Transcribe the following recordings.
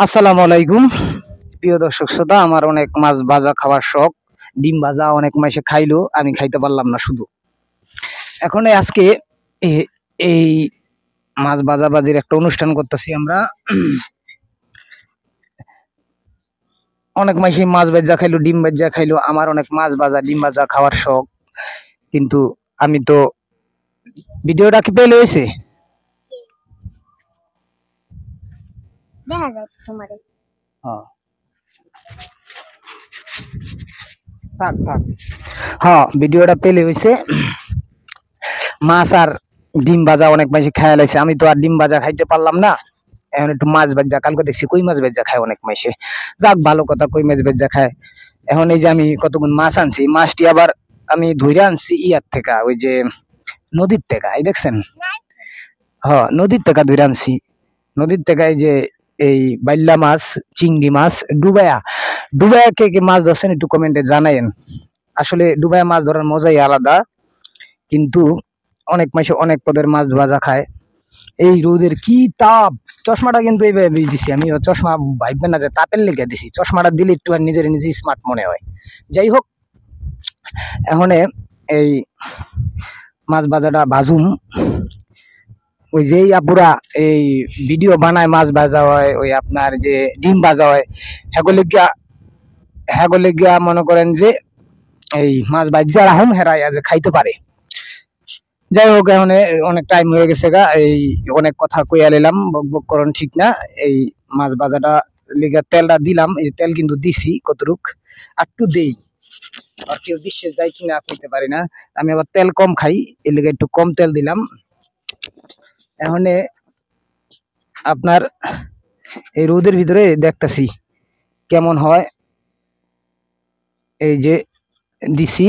আসসালামু আলাইকুম প্রিয় দর্শক শ্রোতা। আমার অনেক মাছ ভাজা খাওয়ার শখ। ডিম ভাজা অনেক মাসে খাইলো, আমি খাইতে পারলাম না শুধু। এখন আজকে এই মাছ ভাজা বাজির একটা অনুষ্ঠান করতেছি আমরা। অনেক মাসে মাছ ভাজা খাইলো, ডিম ভাজা খাইলো। আমার অনেক মাছ ভাজা ডিম ভাজা খাওয়ার শখ, কিন্তু আমি তো ভিডিওটা কি পেলে হয়েছে দেখা যায় তোমারে। থাক থাক, হ্যাঁ ভিডিওটা পেলে হয়েছে। মাছ আর ডিম ভাজা অনেক মাসে খাইয়া লাইছে, আমি তো আর ডিম ভাজা খাইতে পারলাম না। এখন একটু মাছ ভাজা, কালকে দেখছি কই মাছ ভাজা খায় অনেক মাসে। যাক ভালো কথা, কই মাছ ভাজা খায়। এখন এই যে আমি কতগুণ মাছ আনছি, মাছটি আবার আমি ধরে আনছি ইয়ার থেকে, ওই যে নদীর থেকে। এই দেখছেন, হ্যাঁ নদীর থেকে ধরে আনছি। নদীর থেকে এই যে এই বাইল্লা মাছ, চিংড়ি মাছ ডুবাইয়া। ডুবাইয়া কে কে মাছ ধরছেন একটু কমেন্টে জানাইন। আসলে ডুবাইয়া মাছ ধরার মজাই আলাদা, কিন্তু অনেক মাসে অনেক পদের মাছ ভাজা খায়। এই রোদের কি তাপ! চশমাটা কিন্তু এইভাবে দিছি আমি, চশমা ভাববেন না যে তাপের লেগে দিছি। চশমাটা দিলে একটু আর নিজের নিজে স্মার্ট মনে হয়। যাই হোক, এখন এই মাছ ভাজাটা ভাজুম। ওই যে আপুরা এই ভিডিও বানায় মাছ ভাজা হয়, ওই আপনার যে ডিম ভাজা হয়, হ্যাগলে গিয়া মনে করেন যে এই মাছ ভাজা রাহুম হেরাই যে খাইতে পারে। যাই হোক, এখন অনেক টাইম হয়ে গেছে গা, এই অনেক কথা কইয়া নিলাম, বক বক করণ ঠিক না। এই মাছ ভাজাটা লিগা তেলটা দিলাম, এই তেল কিন্তু দিছি কতটুক, একটু দেই। আর কেউ বিশ্বাস যায় কিনা কইতে পারি না, আমি আবার তেল কম খাই, এর লিগে একটু কম তেল দিলাম। এখন আপনার এই রোদের ভিতরে দেখতাছি কেমন হয়। এই যে দিছি,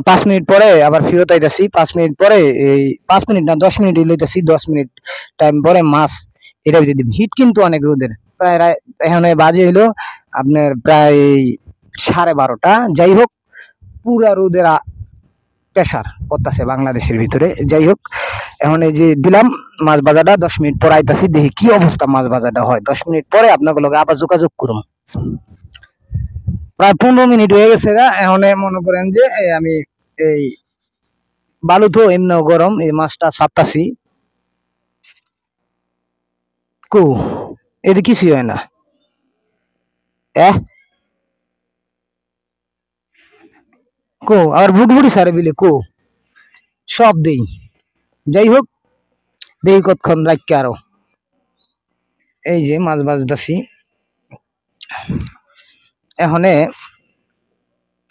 5 মিনিট পরে আবার ফেরত আইতাছি। 5 মিনিট পরে, এই 5 মিনিট না 10 মিনিট লইতাছি, 10 মিনিট টাইম পরে মাছ এটা দিয়ে দিবি। হিট কিন্তু অনেক রোদের, প্রায় এখানে বাজে হইলো আপনার প্রায় 12:30। যাই হোক, পুরা রোদের প্রেসার করতেছে বাংলাদেশের ভিতরে। যাই হোক, এখন এই যে দিলাম মাছ ভাজাটা, 10 মিনিট পরে আইতাছি, দেখি কি অবস্থা মাছ ভাজাটা হয়। 10 মিনিট পরে আপনাকে লগে আবার যোগাযোগ করুন। প্রায় 15 মিনিট হয়ে গেছে গা। এখন মনে করেন যে আমি এই বালু তো এমনি গরম, এই মাছটা ছাপতাছি। কো এটা কিছু হয় না, কো আর বুটবুটি সারে বিলে কো সব দেই। যাই হোক, দেই কতক্ষণ রাখকে আরো। এই যে মাছ ভাজতাছি এখন।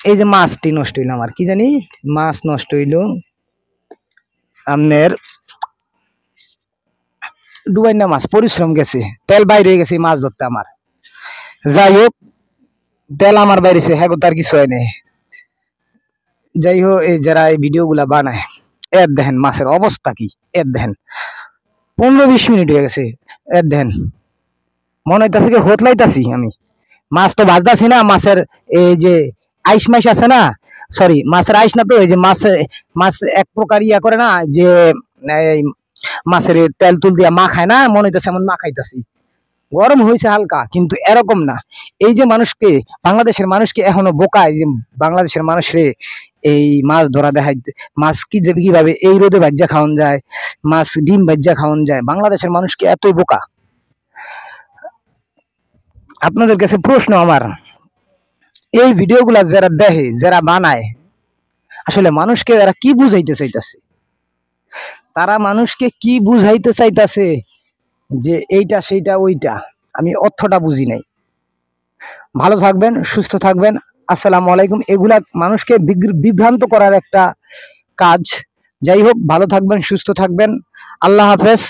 এই যে মাছটি নষ্ট হইলো আমার, কি জানি মাছ নষ্ট হইলো আপনার ডুবাই না মাছ, পরিশ্রম গেছে, তেল বাইরে হয়ে গেছে মাছ ধরতে আমার। যাই হোক, তেল আমার বাইরেছে, হ্যাঁ তার কিছু হয় নাই। যাই হোক, এই যারা এই ভিডিও গুলা বানায়, এর দেখেন মাছের অবস্থা কি, এর দেখেন 15-20 মিনিট হয়ে গেছে, এর দেখেন মনে হইতাছে কি হোতলাইতাছি আমি। মাছ তো ভাজতাছি না, মাছের এই যে আইস মাইস আছে না, সরি মাছের আইস না তো, এই যে মাছ এক প্রকার ইয়া করে না, যে এই মাছের তেল তুল দিয়া মা খায় না, মনে হইতেছে এমন মা খাইতাছি। গরম হয়েছে হালকা, কিন্তু এরকম না। এই যে মানুষকে, বাংলাদেশের মানুষকে এখনো বোকায়, যে বাংলাদেশের মানুষরে এই মাছ ধরা দেখায়, মাছ কি যে কিভাবে এই রোদে ভাজ্যা খাওয়ান যায়, মাছ ডিম ভাজ্যা খাওয়ান যায়। বাংলাদেশের মানুষকে এতই বোকা। আপনাদের কাছে প্রশ্ন আমার, এই ভিডিওগুলা যারা দেখে, যারা বানায়, আসলে মানুষকে এরা কি বুঝাইতে চাইতেছে? তারা মানুষকে কি বুঝাইতে চাইতেছে যে এইটা সেইটা ওইটা, আমি অর্থটা বুঝি নাই। ভালো থাকবেন, সুস্থ থাকবেন। আসসালামু আলাইকুম। এগুলা মানুষকে বিভ্রান্ত করার একটা কাজ। যাই হোক, ভালো থাকবেন, সুস্থ থাকবেন। আল্লাহ হাফেজ।